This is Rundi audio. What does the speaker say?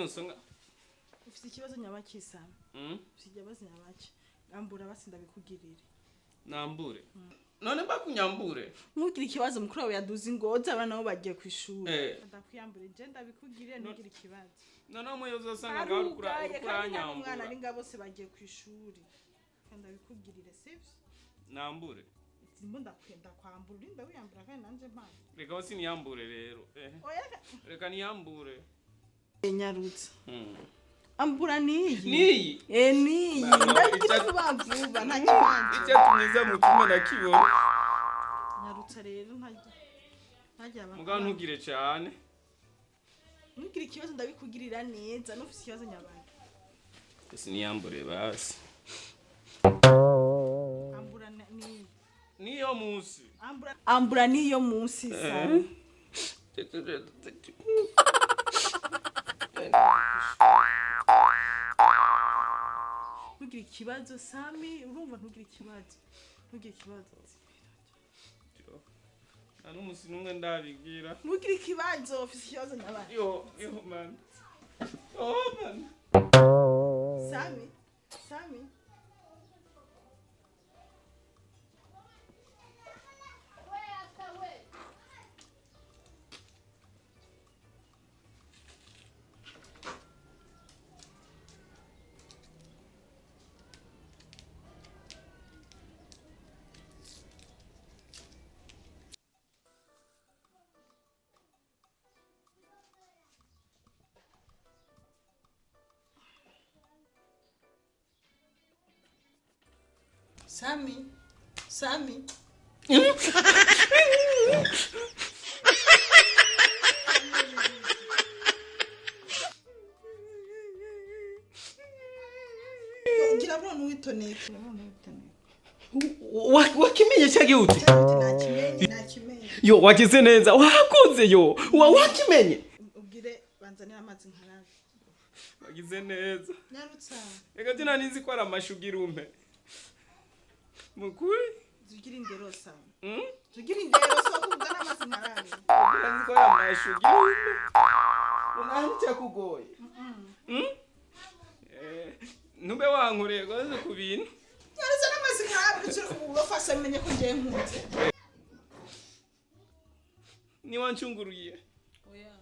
nsonga ufite ikibazo nyabaki sana ufite ikibazo nyabaki ambura basinda bikugirire nambure none bakunyambure ntugira ikibazo mukuru wawe yaduze ingoza abana nabo bagiye ku ishuri ndakwiyambure je ndabikugirire ntugira ikibazo none umuyobozi asanga kuranyambura umwana ari nga bose bagiye ku ishuri ndabikugirire sivyo nambure simbo ndakwenda kwambura urinda wiyambura kandi nanje mpano reka wasi niyambure rero reka niyambure nyarutse ambura niyi niyi niyi ndagira vuba vuba nta kibanza icyo tumwiza mu kimwe nakibona nyarutse rero ntajya abantu mugabo ntugire cyane ntugira ikibazo ndabikugirira neza n'ufite ikibazo nyabandi ese niyambure basi ambura niyo munsi ambura niyo munsi sana ntugira ikibazo Sami urumva ntugira ikibazo nta n'umunsi n'umwe ndabigira ntugira ikibazo ufite ikibazo nyabandi yo man Sami Girabona witoneka wakimenye cyage uti nakimenye yo wagize neza wakunze yo wakimenye ubwire banzanira amazi nkarabe wagize neza nyarutsa reka tina nizi ko ari amashugira umpe mukuri zugira indero sana zugira indero so kugana amazi nkarabe nizi ko ari amashugira umpe unanti cyakugoye nube wankureye goze ku bintu yaretse n'amazi nkarabe cyo kubafasha menye ko ngiye nkunze ni wancunguruye oya